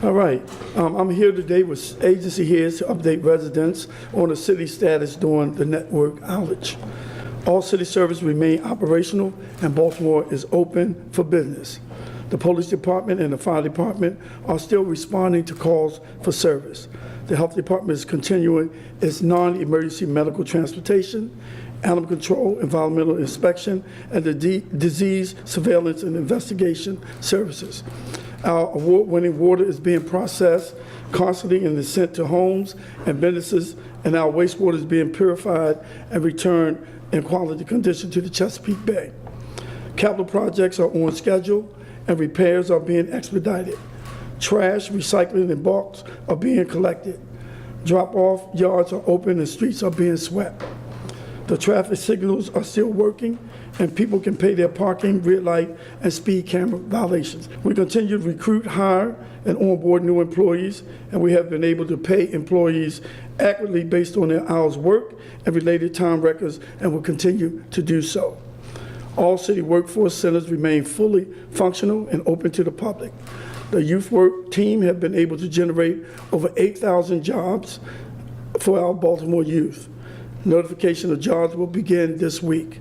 All right, I'm here today with agency heads to update residents on the city status during the network outage. All city services remain operational and Baltimore is open for business. The police department and the fire department are still responding to calls for service. The health department is continuing its non-emergency medical transportation, animal control, environmental inspection, and the disease surveillance and investigation services. Our award-winning water is being processed constantly and is sent to homes and businesses, and our wastewater is being purified and returned in quality condition to the Chesapeake Bay. Capital projects are on schedule and repairs are being expedited. Trash, recycling, and bulks are being collected. Drop-off yards are open and streets are being swept. The traffic signals are still working and people can pay their parking, red light, and speed camera violations. We continue to recruit, hire, and onboard new employees, and we have been able to pay employees accurately based on their hours worked and related time records, and will continue to do so. All city workforce centers remain fully functional and open to the public. The youth work team have been able to generate over 8,000 jobs for our Baltimore youth. Notification of jobs will begin this week.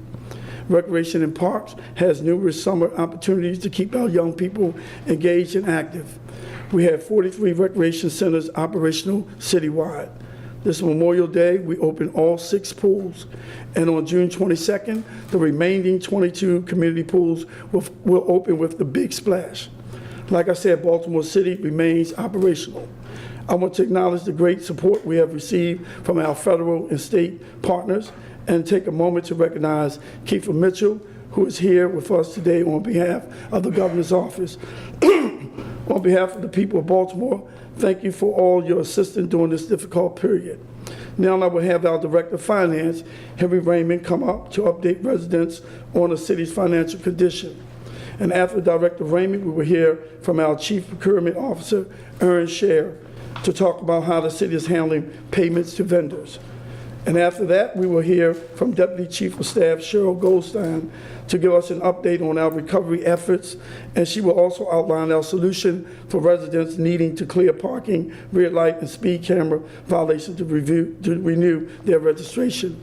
Recreation and Parks has numerous summer opportunities to keep our young people engaged and active. We have 43 recreation centers operational citywide. This Memorial Day, we open all 6 pools, and on June 22nd, the remaining 22 community pools will open with the big splash. Like I said, Baltimore City remains operational. I want to acknowledge the great support we have received from our federal and state partners and take a moment to recognize Kiefer Mitchell, who is here with us today on behalf of the governor's office. On behalf of the people of Baltimore, thank you for all your assistance during this difficult period. Now I will have our Director of Finance, Henry Raymond, come up to update residents on the city's financial condition. And after Director Raymond, we will hear from our Chief Procurement Officer, Aaron Scher, to talk about how the city is handling payments to vendors. And after that, we will hear from Deputy Chief of Staff Cheryl Goldstein to give us an update on our recovery efforts, and she will also outline our solution for residents needing to clear parking, red light, and speed camera violations to renew their registration.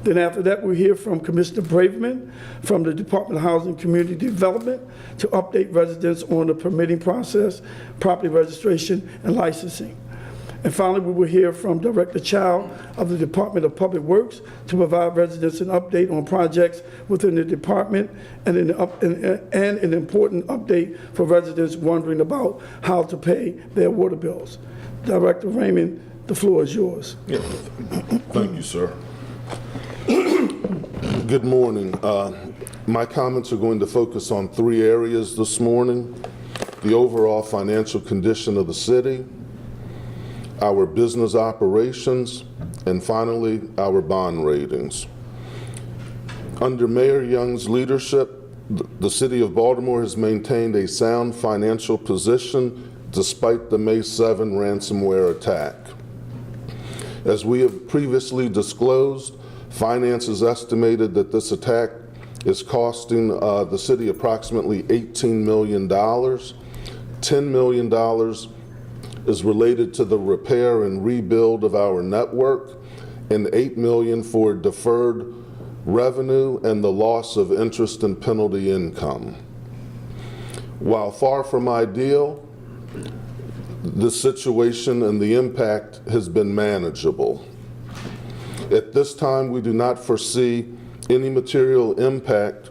Then after that, we'll hear from Commissioner Braverman from the Department of Housing and Community Development to update residents on the permitting process, property registration, and licensing. And finally, we will hear from Director Chow of the Department of Public Works to provide residents an update on projects within the department and an important update for residents wondering about how to pay their water bills. Director Raymond, the floor is yours. Yeah. Thank you, sir. Good morning. My comments are going to focus on 3 areas this morning: the overall financial condition of the city, our business operations, and finally, our bond ratings. Under Mayor Young's leadership, the City of Baltimore has maintained a sound financial position despite the May 7 ransomware attack. As we have previously disclosed, finance has estimated that this attack is costing the city approximately $18 million. $10 million is related to the repair and rebuild of our network, and $8 million for deferred revenue and the loss of interest and penalty income. While far from ideal, the situation and the impact has been manageable. At this time, we do not foresee any material impact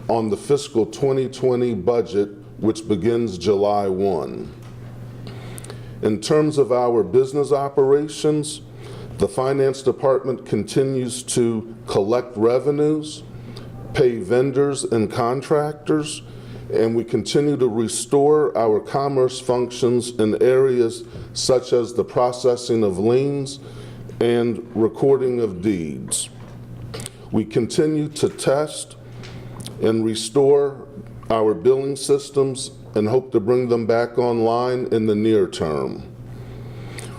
on the fiscal 2020 budget, which begins July 1. In terms of our business operations, the Finance Department continues to collect revenues, pay vendors and contractors, and we continue to restore our commerce functions in areas such as the processing of liens and recording of deeds. We continue to test and restore our billing systems and hope to bring them back online in the near term.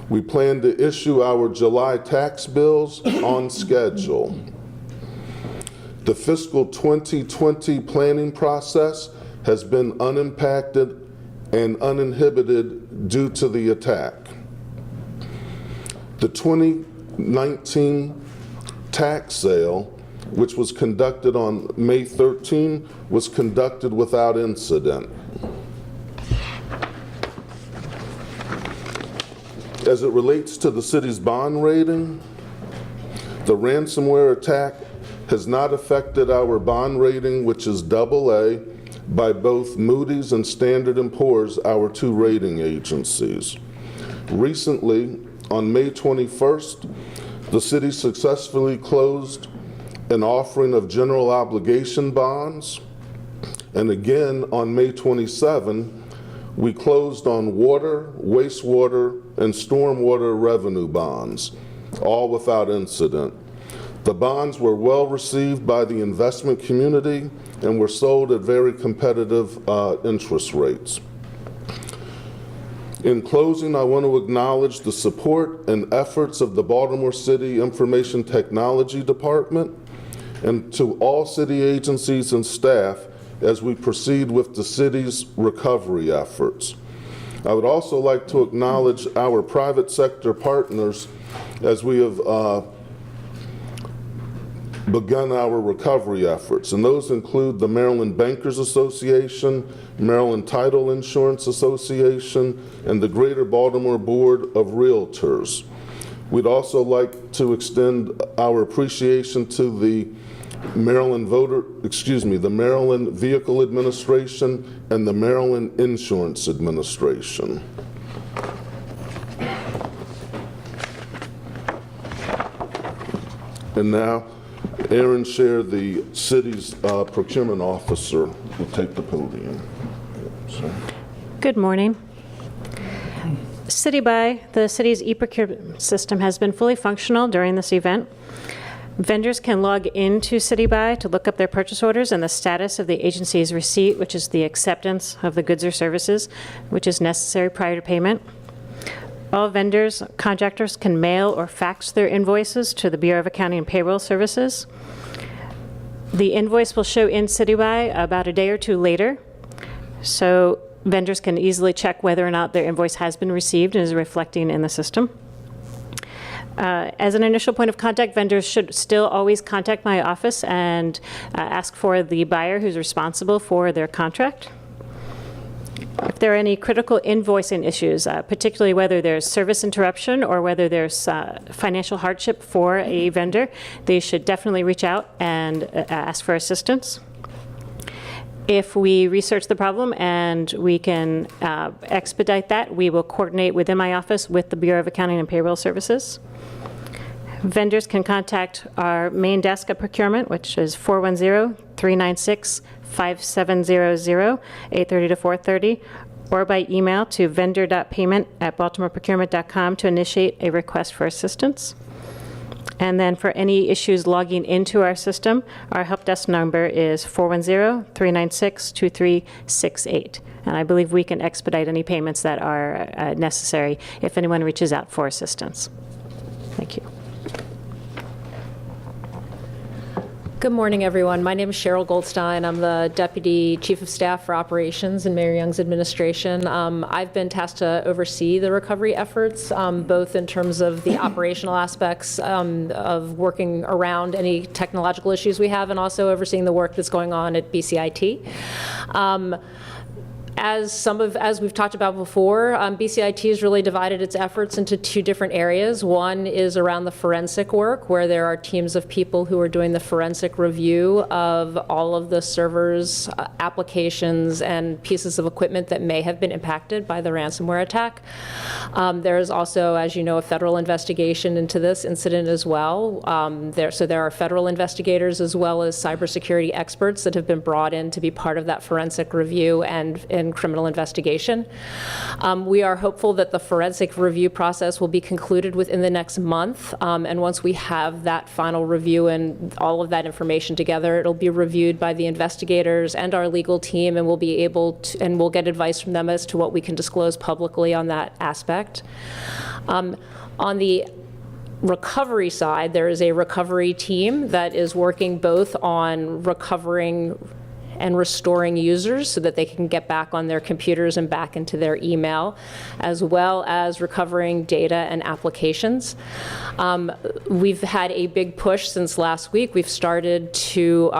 We plan to issue our July tax bills on schedule. The fiscal 2020 planning process has been unimpacted and uninhibited due to the attack. The 2019 tax sale, which was conducted on May 13, was conducted without incident. As it relates to the city's bond rating, the ransomware attack has not affected our bond rating, which is AA, by both Moody's and Standard & Poor's, our two rating agencies. Recently, on May 21st, the city successfully closed an offering of general obligation bonds, and again on May 27, we closed on water, wastewater, and stormwater revenue bonds, all without incident. The bonds were well received by the investment community and were sold at very competitive interest rates. In closing, I want to acknowledge the support and efforts of the Baltimore City Information Technology Department and to all city agencies and staff as we proceed with the city's recovery efforts. I would also like to acknowledge our private sector partners as we have begun our recovery efforts, and those include the Maryland Bankers Association, Maryland Title Insurance Association, and the Greater Baltimore Board of Realtors. We'd also like to extend our appreciation to the Maryland Vehicle Administration and the Maryland Insurance Administration. And now, Aaron Scher, the city's procurement officer, will take the podium. Good morning. CityBuy, the city's e-procurement system, has been fully functional during this event. Vendors can log into CityBuy to look up their purchase orders and the status of the agency's receipt, which is the acceptance of the goods or services, which is necessary prior to payment. All vendors, contractors can mail or fax their invoices to the Bureau of Accounting and Payroll Services. The invoice will show in CityBuy about a day or two later, so vendors can easily check whether or not their invoice has been received and is reflecting in the system. As an initial point of contact, vendors should still always contact my office and ask for the buyer who's responsible for their contract. If there are any critical invoicing issues, particularly whether there's service interruption or whether there's financial hardship for a vendor, they should definitely reach out and ask for assistance. If we research the problem and we can expedite that, we will coordinate within my office with the Bureau of Accounting and Payroll Services. Vendors can contact our main desk at procurement, which is 410-396-5700, 8:30 to 4:30, or by email to vendor.payment@baltimoreprocurement.com to initiate a request for assistance. And then for any issues logging into our system, our help desk number is 410-396-2368. And I believe we can expedite any payments that are necessary if anyone reaches out for assistance. Thank you. Good morning, everyone. My name is Cheryl Goldstein. I'm the Deputy Chief of Staff for Operations in Mayor Young's administration. I've been tasked to oversee the recovery efforts, both in terms of the operational aspects of working around any technological issues we have, and also overseeing the work that's going on at BCIT. As we've talked about before, BCIT has really divided its efforts into two different areas. One is around the forensic work, where there are teams of people who are doing the forensic review of all of the servers, applications, and pieces of equipment that may have been impacted by the ransomware attack. There is also, as you know, a federal investigation into this incident as well. There are federal investigators as well as cybersecurity experts that have been brought in to be part of that forensic review and criminal investigation. We are hopeful that the forensic review process will be concluded within the next month, and once we have that final review and all of that information together, it'll be reviewed by the investigators and our legal team, and we'll be able to, and we'll get advice from them as to what we can disclose publicly on that aspect. On the recovery side, there is a recovery team that is working both on recovering and restoring users so that they can get back on their computers and back into their email, as well as recovering data and applications. We've had a big push since last week. We've started to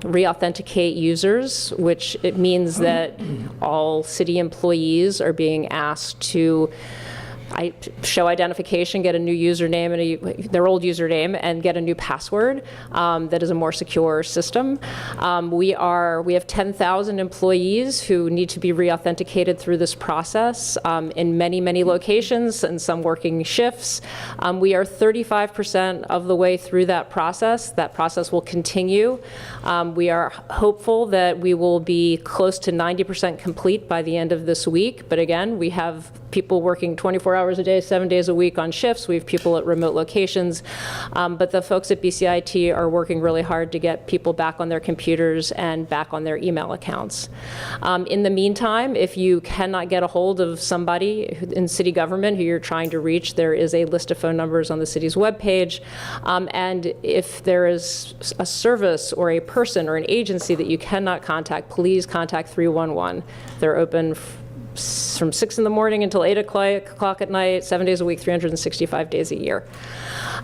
re-authenticate users, which it means that all city employees are being asked to show identification, get a new username and their old username, and get a new password that is a more secure system. We have 10,000 employees who need to be re-authenticated through this process in many, many locations and some working shifts. We are 35% of the way through that process. That process will continue. We are hopeful that we will be close to 90% complete by the end of this week. But again, we have people working 24 hours a day, 7 days a week on shifts. We have people at remote locations. But the folks at BCIT are working really hard to get people back on their computers and back on their email accounts. In the meantime, if you cannot get a hold of somebody in city government who you're trying to reach, there is a list of phone numbers on the city's webpage. And if there is a service or a person or an agency that you cannot contact, please contact 311. They're open from 6 in the morning until 8 o'clock at night, 7 days a week, 365 days a year.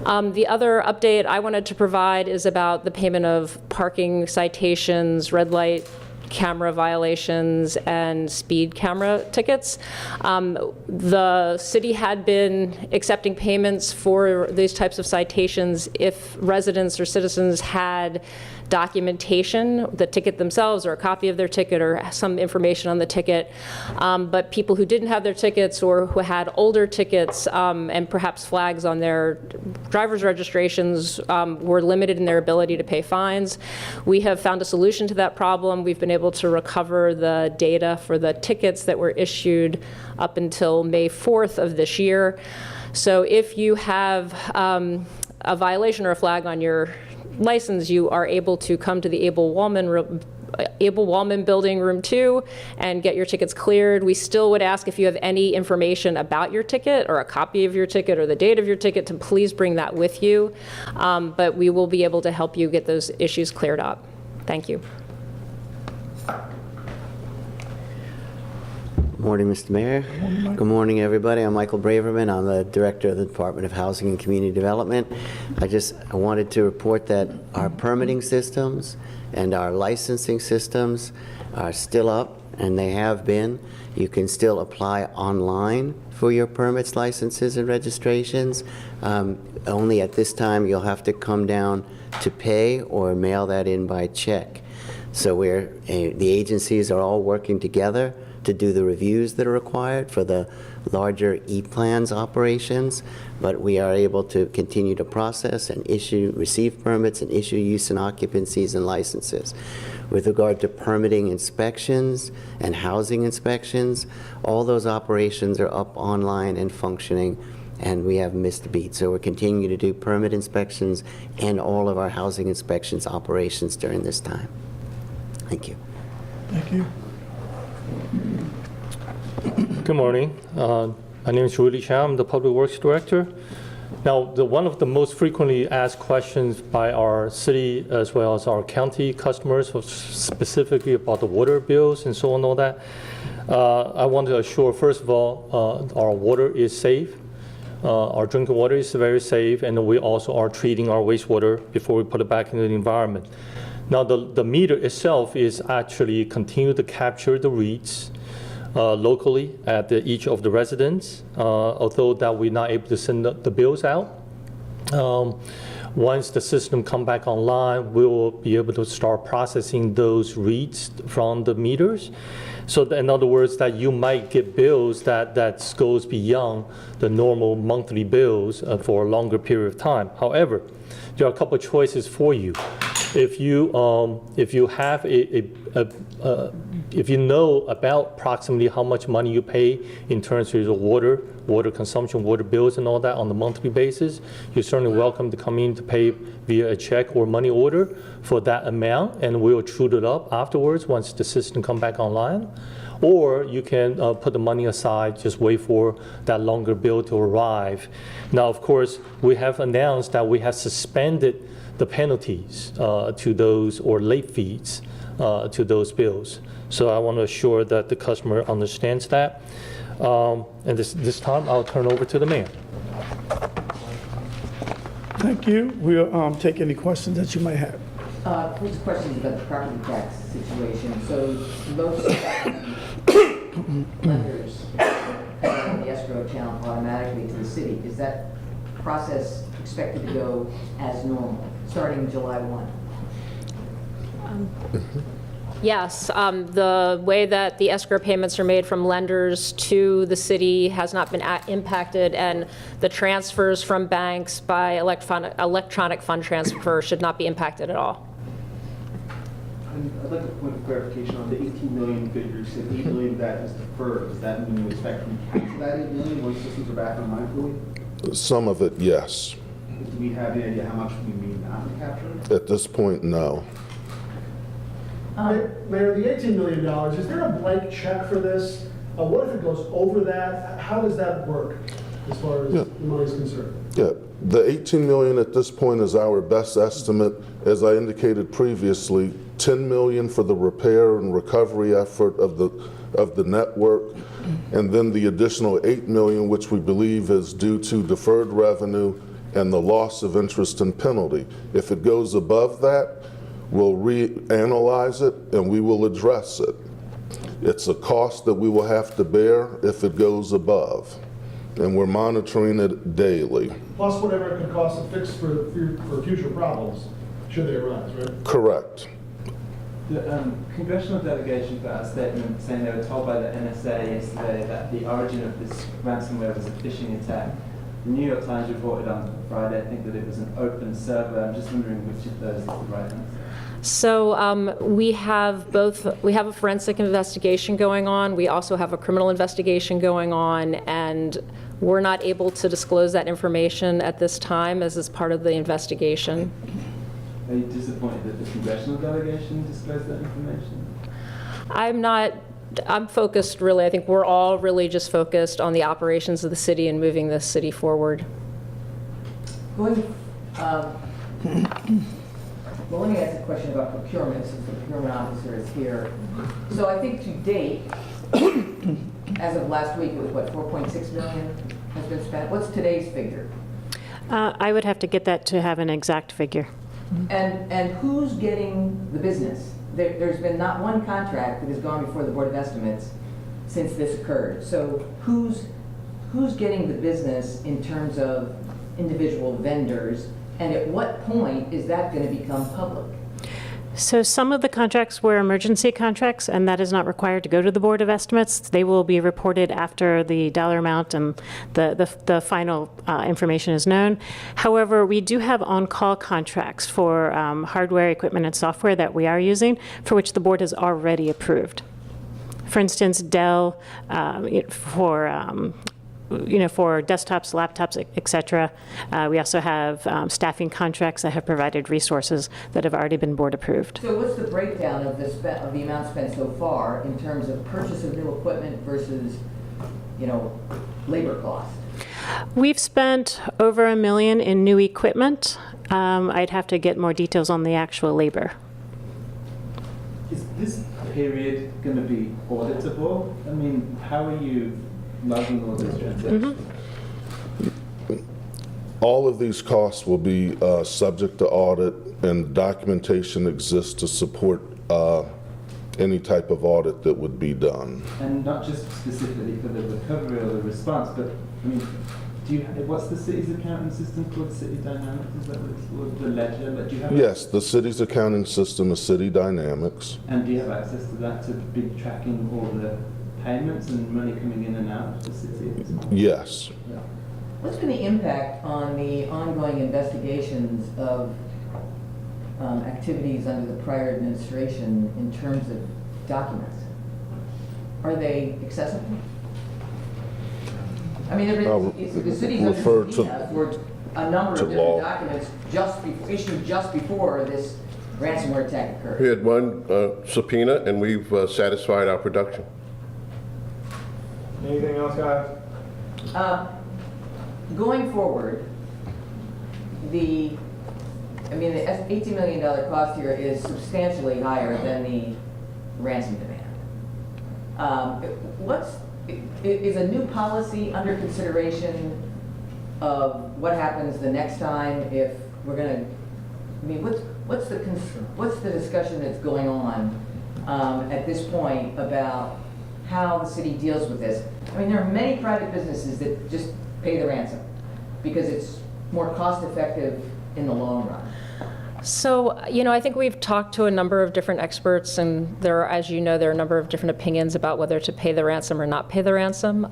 The other update I wanted to provide is about the payment of parking citations, red light camera violations, and speed camera tickets. The city had been accepting payments for these types of citations if residents or citizens had documentation, the ticket themselves or a copy of their ticket or some information on the ticket. But people who didn't have their tickets or who had older tickets and perhaps flags on their driver's registrations were limited in their ability to pay fines. We have found a solution to that problem. We've been able to recover the data for the tickets that were issued up until May 4th of this year. So if you have a violation or a flag on your license, you are able to come to the Abel Wallman Building, Room 2, and get your tickets cleared. We still would ask if you have any information about your ticket or a copy of your ticket or the date of your ticket to please bring that with you. But we will be able to help you get those issues cleared up. Thank you. Good morning, Mr. Mayor. Good morning, everybody. I'm Michael Braverman. I'm the Director of the Department of Housing and Community Development. I wanted to report that our permitting systems and our licensing systems are still up, and they have been. You can still apply online for your permits, licenses, and registrations. Only at this time, you'll have to come down to pay or mail that in by check. So the agencies are all working together to do the reviews that are required for the larger e-plans operations, but we are able to continue to process and receive permits and issue use and occupancies and licenses. With regard to permitting inspections and housing inspections, all those operations are up online and functioning, and we haven't missed a beat. So we're continuing to do permit inspections and all of our housing inspections operations during this time. Thank you. Thank you. Good morning. My name is Rudy Chow. I'm the Public Works Director. Now, one of the most frequently asked questions by our city as well as our county customers was specifically about the water bills and so on and all that. I want to assure, first of all, our water is safe. Our drinking water is very safe, and we also are treating our wastewater before we put it back into the environment. Now, the meter itself is actually continue to capture the reads locally at each of the residents, although that we're not able to send the bills out. Once the system come back online, we will be able to start processing those reads from the meters. So in other words, that you might get bills that goes beyond the normal monthly bills for a longer period of time. However, there are a couple of choices for you. If you have if you know about approximately how much money you pay in terms of your water consumption, water bills and all that on a monthly basis, you're certainly welcome to come in to pay via a check or money order for that amount, and we'll true it up afterwards once the system come back online. Or you can put the money aside, just wait for that longer bill to arrive. Now, of course, we have announced that we have suspended the penalties to those or late fees to those bills. So I want to assure that the customer understands that. And this time, I'll turn over to the mayor. Thank you. We'll take any questions that you might have. First question is about the property tax situation. So most lenders pay the escrow account automatically to the city. Is that process expected to go as normal, starting July 1? Yes, the way that the escrow payments are made from lenders to the city has not been impacted, and the transfers from banks by electronic fund transfer should not be impacted at all. I'd like a point of clarification on the 18 million figure. You said 8 million of that is deferred. Does that mean you expect to recapture that 8 million once systems are back online fully? Some of it, yes. Do we have any idea how much we may not recapture? At this point, no. Mayor, the $18 million, is there a blank check for this? What if it goes over that? How does that work as far as the money is concerned? Yeah, the 18 million at this point is our best estimate. As I indicated previously, 10 million for the repair and recovery effort of the network, and then the additional 8 million, which we believe is due to deferred revenue and the loss of interest and penalty. If it goes above that, we'll reanalyze it and we will address it. It's a cost that we will have to bear if it goes above, and we're monitoring it daily. Plus whatever it could cost to fix for future problems, should they arise, right? Correct. The congressional delegation put out a statement saying they were told by the NSA yesterday that the origin of this ransomware was a phishing attack. The New York Times reported on Friday, I think, that it was an open server. I'm just wondering which of those is the right answer. So we have a forensic investigation going on. We also have a criminal investigation going on, and we're not able to disclose that information at this time as is part of the investigation. Are you disappointed that the congressional delegation disclosed that information? I'm focused really, I think we're all really just focused on the operations of the city and moving the city forward. Well, let me ask a question about procurement, since the procurement officer is here. So I think to date, as of last week, it was what, 4.6 million has been spent? What's today's figure? I would have to get that to have an exact figure. And who's getting the business? There's been not one contract that has gone before the Board of Estimates since this occurred. So who's getting the business in terms of individual vendors? And at what point is that going to become public? So some of the contracts were emergency contracts, and that is not required to go to the Board of Estimates. They will be reported after the dollar amount and the final information is known. However, we do have on-call contracts for hardware, equipment, and software that we are using, for which the board has already approved. For instance, Dell for desktops, laptops, et cetera. We also have staffing contracts that have provided resources that have already been board approved. So what's the breakdown of the amount spent so far in terms of purchase of new equipment versus, labor cost? We've spent over $1 million in new equipment. I'd have to get more details on the actual labor. Is this period going to be auditable? I mean, how are you logging all these transactions? All of these costs will be subject to audit, and documentation exists to support any type of audit that would be done. And not just specifically for the recovery or the response, but I mean, what's the city's accounting system called? City Dynamics? Is that what it's called? The ledger? But do you have Yes, the city's accounting system is City Dynamics. And do you have access to that to be tracking all the payments and money coming in and out of the city at this point? Yes. What's been the impact on the ongoing investigations of activities under the prior administration in terms of documents? Are they accessible? I mean, the city's under subpoena for a number of different documents issued just before this ransomware attack occurred. We had one subpoena, and we've satisfied our production. Anything else, guys? Going forward, the I mean, the $18 million cost here is substantially higher than the ransom demand. Is a new policy under consideration of what happens the next time if we're going to, I mean, what's the discussion that's going on at this point about how the city deals with this? I mean, there are many private businesses that just pay the ransom because it's more cost effective in the long run. So, I think we've talked to a number of different experts, and there are, as you know, there are a number of different opinions about whether to pay the ransom or not pay the ransom.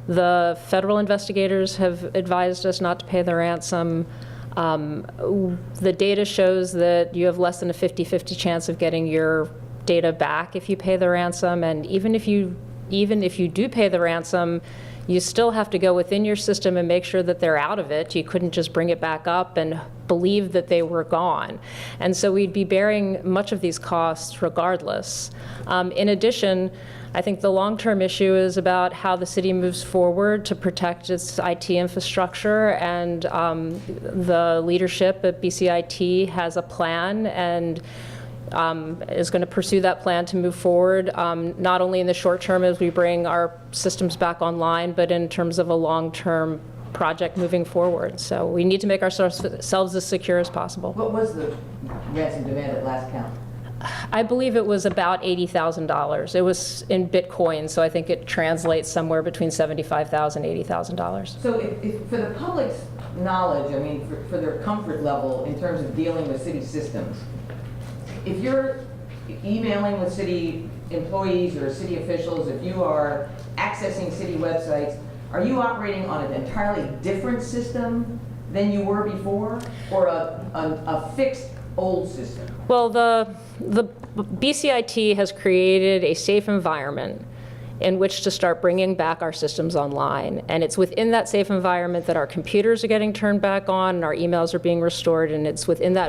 The federal investigators have advised us not to pay the ransom. The data shows that you have less than a 50-50 chance of getting your data back if you pay the ransom, and even if you do pay the ransom, you still have to go within your system and make sure that they're out of it. You couldn't just bring it back up and believe that they were gone. And so we'd be bearing much of these costs regardless. In addition, I think the long-term issue is about how the city moves forward to protect its IT infrastructure, and the leadership at BCIT has a plan and is going to pursue that plan to move forward, not only in the short term as we bring our systems back online, but in terms of a long-term project moving forward. So we need to make ourselves as secure as possible. What was the ransom demand at last count? I believe it was about $80,000. It was in Bitcoin, so I think it translates somewhere between $75,000 and $80,000. So if for the public's knowledge, I mean, for their comfort level in terms of dealing with city systems, if you're emailing with city employees or city officials, if you are accessing city websites, are you operating on an entirely different system than you were before, or a fixed old system? Well, the BCIT has created a safe environment in which to start bringing back our systems online. And it's within that safe environment that our computers are getting turned back on and our emails are being restored, and it's within that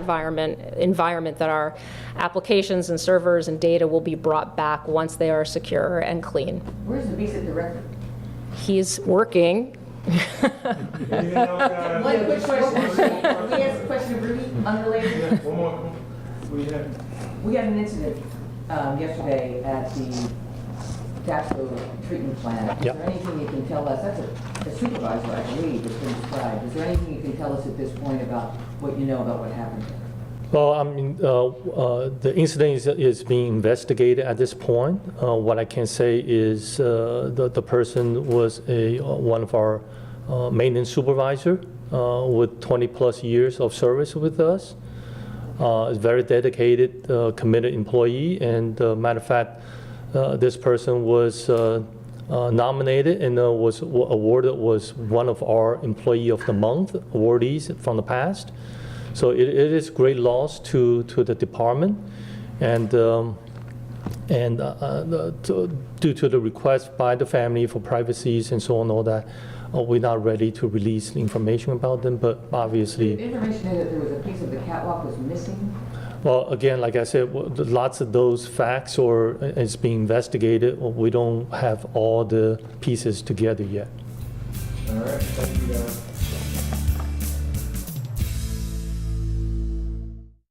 environment that our applications and servers and data will be brought back once they are secure and clean. Where's the BCIT director? He's working. One quick question. Can we ask a question of Ruby, unrelated? One more. We had an incident yesterday at the Tasco treatment plant. Is Yep. there anything you can tell us? That's a supervisor, I believe, that's been described. Is there anything you can tell us at this point about what you know about what happened there? Well, I mean, the incident is being investigated at this point. What I can say is the person was one of our maintenance supervisor with 20+ years of service with us. A very dedicated, committed employee, and matter of fact, this person was nominated and was awarded was one of our Employee of the Month awardees from the past. So it is great loss to the department, and due to the request by the family for privacies and so on, all that, we're not ready to release information about them. But obviously, The information is that there was a piece of the catwalk was missing. well, again, like I said, lots of those facts is being investigated. We don't have all the pieces together yet. All right, thank you, guys.